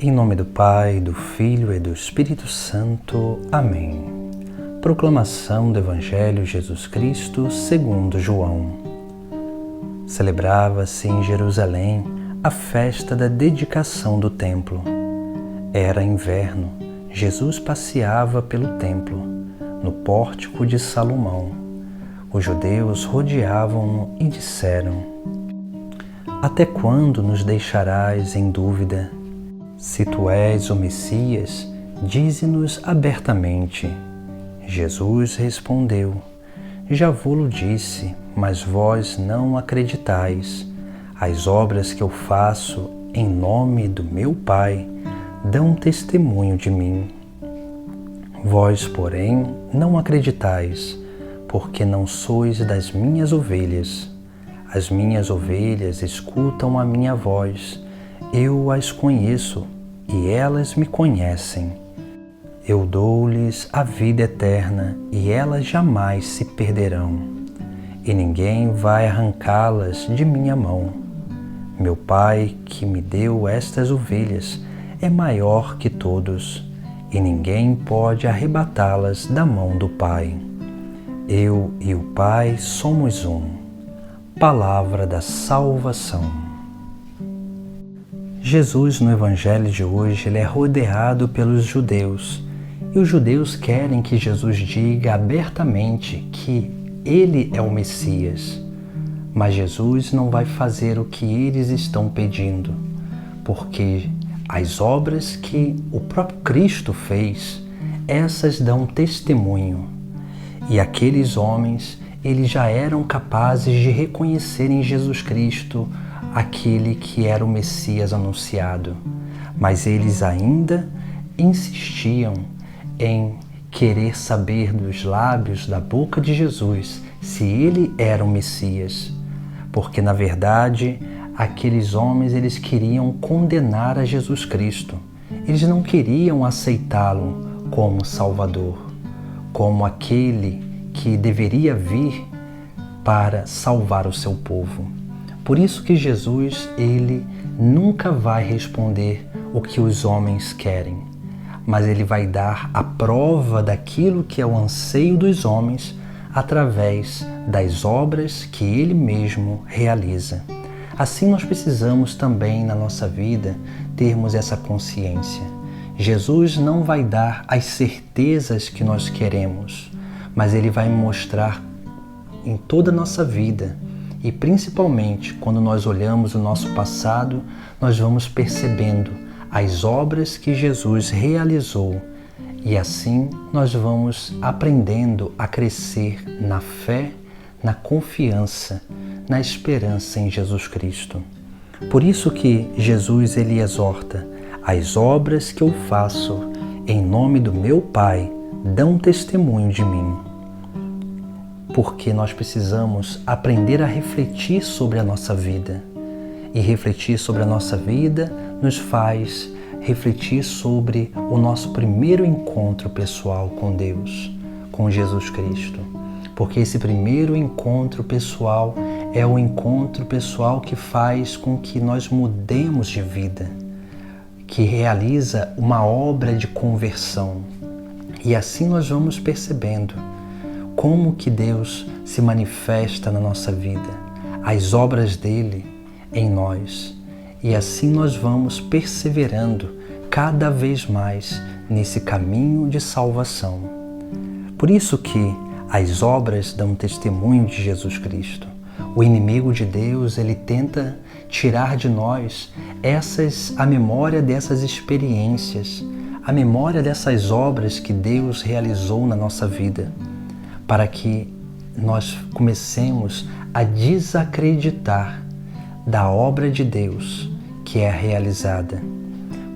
Em nome do Pai, do Filho e do Espírito Santo. Amém. Proclamação do Evangelho de Jesus Cristo segundo João. Celebrava-se em Jerusalém a festa da dedicação do templo. Era inverno. Jesus passeava pelo templo, no pórtico de Salomão. Os judeus rodeavam-no e disseram: Até quando nos deixarás em dúvida? Se tu és o Messias, dize-nos abertamente. Jesus respondeu: Já vô-lo disse, mas vós não acreditais. As obras que eu faço em nome do meu Pai dão testemunho de mim. Vós, porém, não acreditais, porque não sois das minhas ovelhas. As minhas ovelhas escutam a minha voz. Eu as conheço e elas me conhecem. Eu dou-lhes a vida eterna e elas jamais se perderão, e ninguém vai arrancá-las de minha mão. Meu Pai, que me deu estas ovelhas, é maior que todos, e ninguém pode arrebatá-las da mão do Pai. Eu e o Pai somos um. Palavra da salvação. Jesus, no Evangelho de hoje, ele é rodeado pelos judeus. E os judeus querem que Jesus diga abertamente que ele é o Messias. Mas Jesus não vai fazer o que eles estão pedindo, porque as obras que o próprio Cristo fez, essas dão testemunho. E aqueles homens, eles já eram capazes de reconhecer em Jesus Cristo aquele que era o Messias anunciado. Mas eles ainda insistiam em querer saber dos lábios, da boca de Jesus, se ele era o Messias. Porque, na verdade, aqueles homens, eles queriam condenar a Jesus Cristo. Eles não queriam aceitá-lo como Salvador, como aquele que deveria vir para salvar o seu povo. Por isso que Jesus, ele nunca vai responder o que os homens querem, mas ele vai dar a prova daquilo que é o anseio dos homens através das obras que ele mesmo realiza. Assim nós precisamos também na nossa vida termos essa consciência. Jesus não vai dar as certezas que nós queremos, mas ele vai mostrar em toda a nossa vida. E principalmente quando nós olhamos o nosso passado, nós vamos percebendo as obras que Jesus realizou. E assim nós vamos aprendendo a crescer na fé, na confiança, na esperança em Jesus Cristo. Por isso que Jesus ele exorta: as obras que eu faço em nome do meu Pai dão testemunho de mim. Porque nós precisamos aprender a refletir sobre a nossa vida. E refletir sobre a nossa vida nos faz refletir sobre o nosso primeiro encontro pessoal com Deus, com Jesus Cristo. Porque esse primeiro encontro pessoal é o encontro pessoal que faz com que nós mudemos de vida, que realiza uma obra de conversão. E assim nós vamos percebendo como que Deus se manifesta na nossa vida, as obras dele em nós. E assim nós vamos perseverando cada vez mais nesse caminho de salvação. Por isso que as obras dão testemunho de Jesus Cristo. O inimigo de Deus, ele tenta tirar de nós a memória dessas experiências, a memória dessas obras que Deus realizou na nossa vida, para que nós comecemos a desacreditar da obra de Deus que é realizada.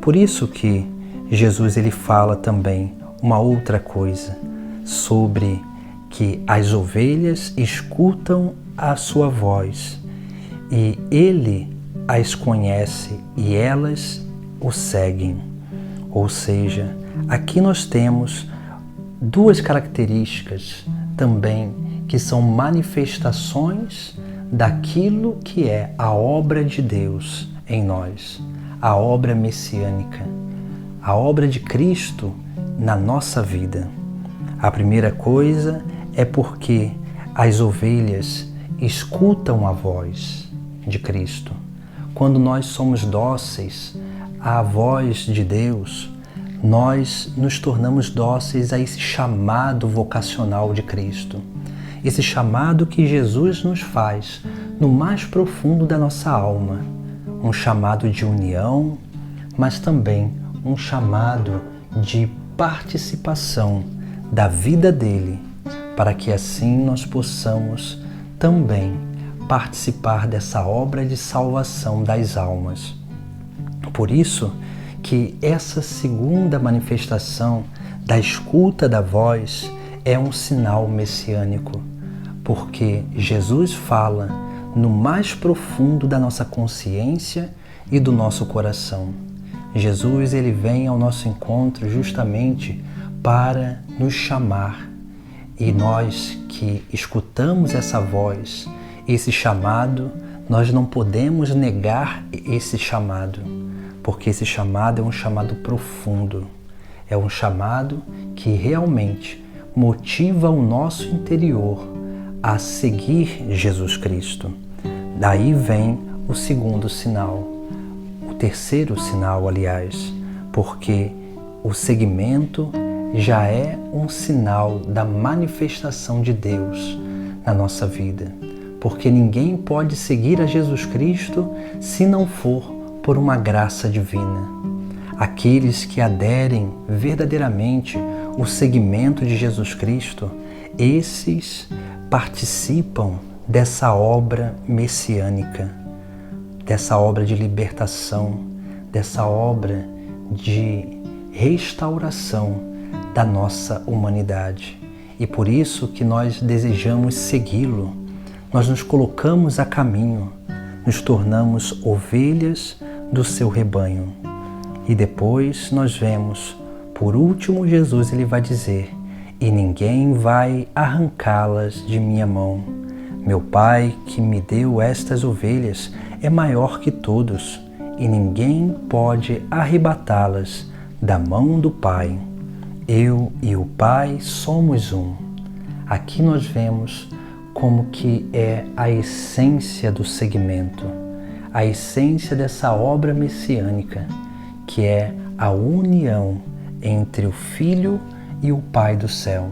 Por isso que Jesus ele fala também uma outra coisa, sobre que as ovelhas escutam a sua voz e ele as conhece e elas o seguem. Ou seja, aqui nós temos duas características também que são manifestações daquilo que é a obra de Deus em nós. a obra messiânica, a obra de Cristo na nossa vida. A primeira coisa é porque as ovelhas escutam a voz de Cristo. Quando nós somos dóceis à voz de Deus, nós nos tornamos dóceis a esse chamado vocacional de Cristo. Esse chamado que Jesus nos faz no mais profundo da nossa alma. Um chamado de união, mas também um chamado de participação da vida dele, para que assim nós possamos também participar dessa obra de salvação das almas. Por isso que essa segunda manifestação da escuta da voz é um sinal messiânico, porque Jesus fala no mais profundo da nossa consciência e do nosso coração. Jesus, ele vem ao nosso encontro justamente para nos chamar. E nós que escutamos essa voz, esse chamado, nós não podemos negar esse chamado, porque esse chamado é um chamado profundo, é um chamado que realmente motiva o nosso interior a seguir Jesus Cristo. Daí vem o segundo sinal, o terceiro sinal, aliás, porque o seguimento já é um sinal da manifestação de Deus na nossa vida, porque ninguém pode seguir a Jesus Cristo se não for por uma graça divina. Aqueles que aderem verdadeiramente o seguimento de Jesus Cristo, esses participam dessa obra messiânica, dessa obra de libertação, dessa obra de restauração da nossa humanidade. E por isso que nós desejamos segui-lo. Nós nos colocamos a caminho, nos tornamos ovelhas do seu rebanho. E depois nós vemos, por último, Jesus ele vai dizer: e ninguém vai arrancá-las de minha mão. Meu Pai que me deu estas ovelhas é maior que todos, e ninguém pode arrebatá-las da mão do Pai. Eu e o Pai somos um. Aqui nós vemos como que é a essência do seguimento, a essência dessa obra messiânica, que é a união entre o Filho e o Pai do céu.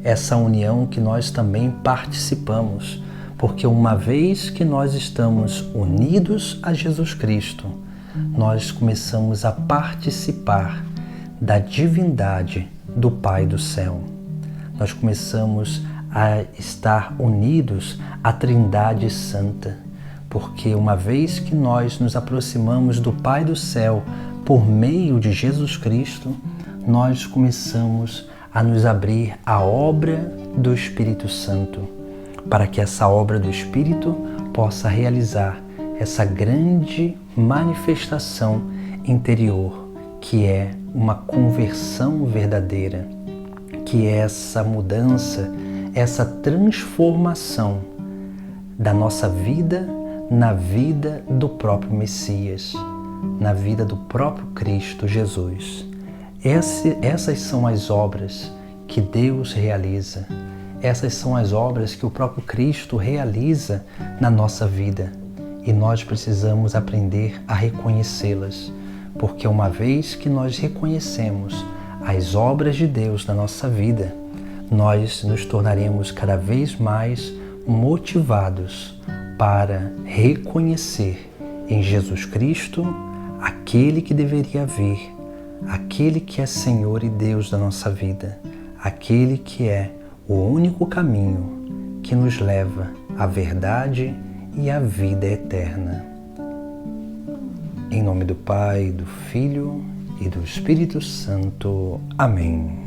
Essa união que nós também participamos, porque uma vez que nós estamos unidos a Jesus Cristo, nós começamos a participar da divindade do Pai do céu. Nós começamos a estar unidos à Trindade Santa, porque uma vez que nós nos aproximamos do Pai do céu por meio de Jesus Cristo, nós começamos a nos abrir à obra do Espírito Santo, para que essa obra do Espírito possa realizar essa grande manifestação interior, que é uma conversão verdadeira, que é essa mudança, essa transformação da nossa vida na vida do próprio Messias, na vida do próprio Cristo Jesus. Essas são as obras que Deus realiza, essas são as obras que o próprio Cristo realiza na nossa vida, e nós precisamos aprender a reconhecê-las, porque uma vez que nós reconhecemos as obras de Deus na nossa vida, nós nos tornaremos cada vez mais motivados para reconhecer em Jesus Cristo aquele que deveria vir, aquele que é Senhor e Deus da nossa vida, aquele que é o único caminho que nos leva à verdade e à vida eterna. Em nome do Pai, do Filho e do Espírito Santo. Amém.